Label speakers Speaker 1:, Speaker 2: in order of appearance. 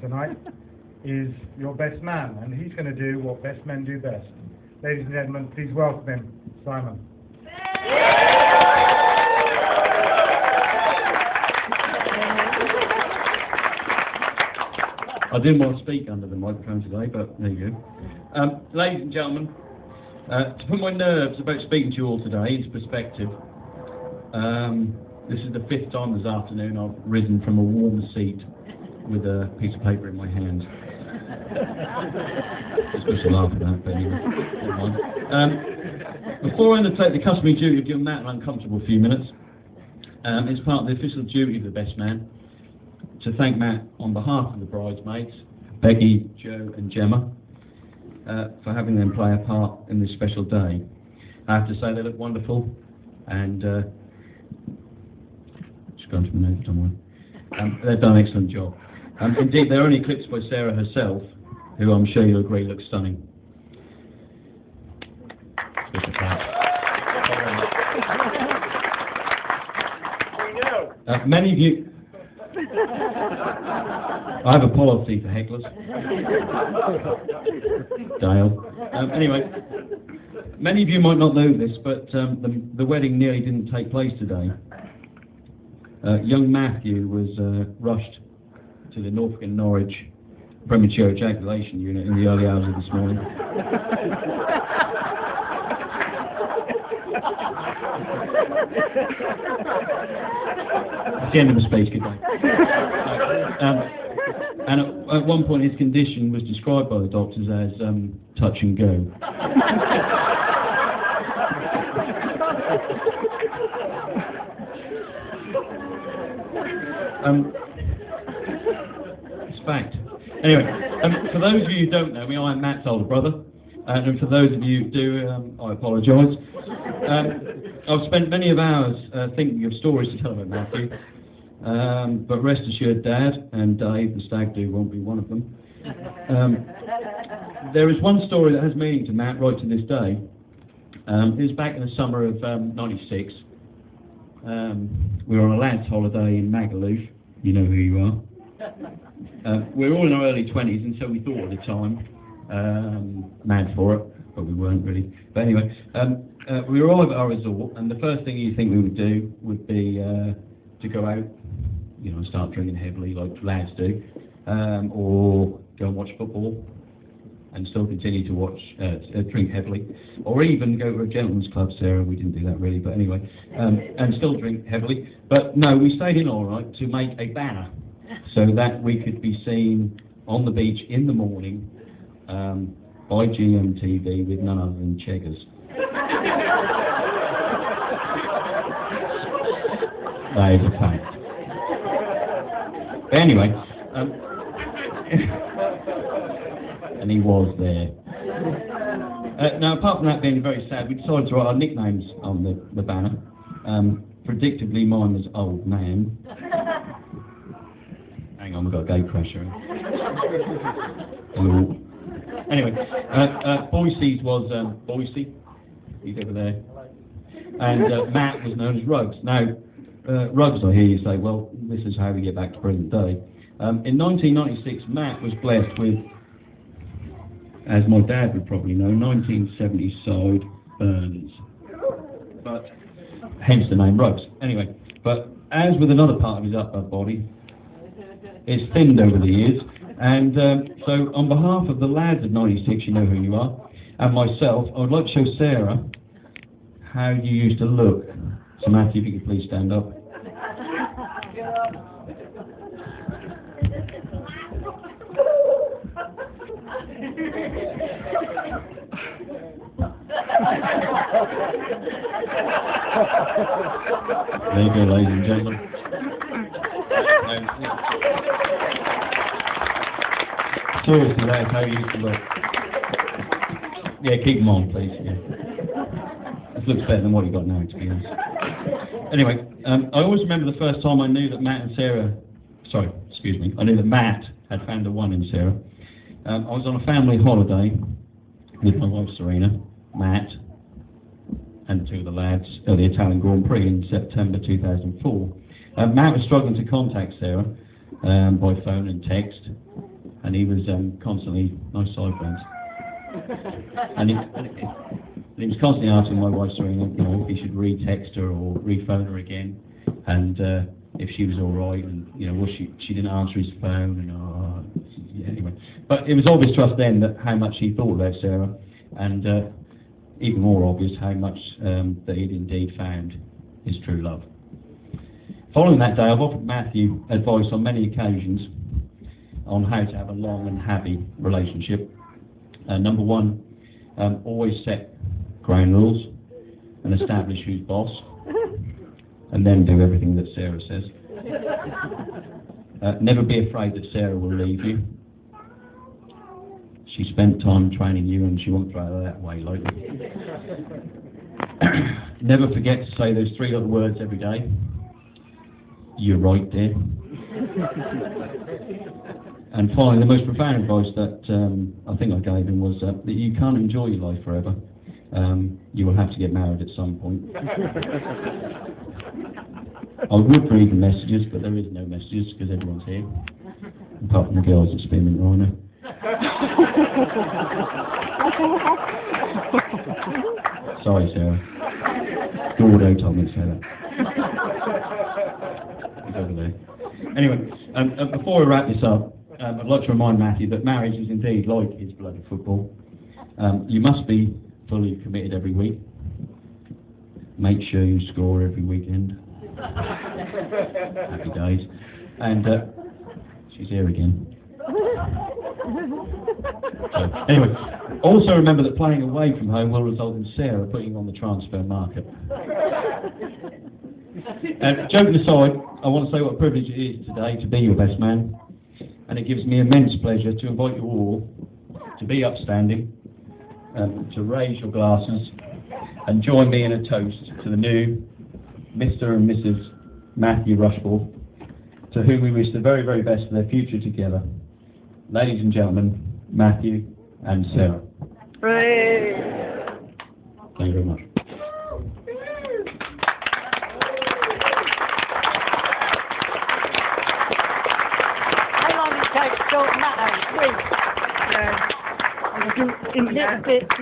Speaker 1: tonight is your best man, and he's going to do what best men do best. Ladies and gentlemen, please welcome him, Simon.
Speaker 2: I didn't want to speak under the microphone today, but there you go. Ladies and gentlemen, to put my nerves about speaking to you all today into perspective, this is the 5th time this afternoon I've risen from a warm seat with a piece of paper in my hand. Just supposed to laugh at that, but anyway, never mind. Before I undertake the customary duty of giving Matt an uncomfortable few minutes, it's part of the official duty of the best man to thank Matt on behalf of the bridesmaids, Becky, Jo and Gemma, for having them play a part in this special day. I have to say they look wonderful, and just going to my notes somewhere. They've done an excellent job. Indeed, they're only eclipsed by Sarah herself, who I'm sure you'll agree looks stunning. Many of you... I have a policy for hecklers. Dale. Anyway, many of you might not know this, but the wedding nearly didn't take place today. Young Matthew was rushed to the Norfolk and Norwich premature ejaculation unit in the early hours of this morning. That's the end of the speech, goodbye. And at one point his condition was described by the doctors as touch and go. It's fact. Anyway, for those of you who don't know me, I'm Matt's older brother, and for those of you who do, I apologise. I've spent many of hours thinking of stories to tell about Matthew, but rest assured Dad and Dave, the stag do, won't be one of them. There is one story that has meaning to Matt right to this day. It was back in the summer of '96. We were on a lad's holiday in Magaluf. You know who you are. We were all in our early 20s, and so we thought at the time, mad for it, but we weren't really. But anyway, we arrived at our resort, and the first thing you think we would do would be to go out, you know, start drinking heavily like lads do, or go and watch football, and still continue to watch, drink heavily, or even go to a gentleman's club, Sarah. We didn't do that really, but anyway, and still drink heavily. But no, we stayed in all right to make a banner so that we could be seen on the beach in the morning by GMTV with none other than Cheggers. That is a fact. But anyway, and he was there. Now, apart from that being very sad, we decided to write our nicknames on the banner. Predictably, mine was Old Man. Hang on, we've got a gate crasher. Hello. Anyway, Boise's was Boise. He's over there. And Matt was known as Ruggs. Now, Ruggs, I hear you say, well, this is how we get back to present day. In 1996, Matt was blessed with, as my dad would probably know, 1970s side burns. But hence the name Ruggs. Anyway, but as with another part of his upper body, it's thinned over the years. And so on behalf of the lads of 96, you know who you are, and myself, I would like to show Sarah how you used to look. So Matthew, if you could please stand up. There you go, ladies and gentlemen. Seriously, that's how you used to look. Yeah, keep them on, please. Yeah. This looks better than what you got now, to be honest. Anyway, I always remember the first time I knew that Matt and Sarah... Sorry, excuse me. I knew that Matt had found the one in Sarah. I was on a family holiday with my wife Serena, Matt, and two of the lads at the Italian Grand Prix in September 2004. Matt was struggling to contact Sarah, by phone and text, and he was constantly, nice sideburns, and he was constantly asking my wife, if he should re-text her or re-phone her again, and if she was all right, and she didn't answer his phone, and anyway. But it was obvious to us then that how much he thought about Sarah, and even more obvious how much that he'd indeed found his true love. Following that day, I've offered Matthew advice on many occasions on how to have a long and happy relationship. Number one, always set ground rules and establish who's boss, and then do everything that Sarah says. Never be afraid that Sarah will leave you. She spent time training you and she won't throw her that way lightly. Never forget to say those 3 little words every day. You're right, dear. And finally, the most profound advice that I think I gave him was that you can't enjoy your life forever. You will have to get married at some point. I would read the messages, but there is no messages because everyone's here, apart from the girls at Spearmint Rhino. Sorry, Sarah. Gordo told me to say that. He's over there. Anyway, before we wrap this up, I'd like to remind Matthew that marriage is indeed like his bloody football. You must be fully committed every week. Make sure you score every weekend. Happy days. And she's here again. So, anyway, also remember that playing away from home will result in Sarah putting you on the transfer market. Joking aside, I want to say what a privilege it is today to be your best man, and it gives me immense pleasure to invite you all to be upstanding, to raise your glasses and join me in a toast to the new Mr. and Mrs. Matthew Rushforth, to whom we wish the very, very best for their future together. Ladies and gentlemen, Matthew and Sarah.
Speaker 3: Hooray!
Speaker 2: Thank you very much.
Speaker 3: How long it takes to sort that out? 3 weeks. Yeah. A little bit.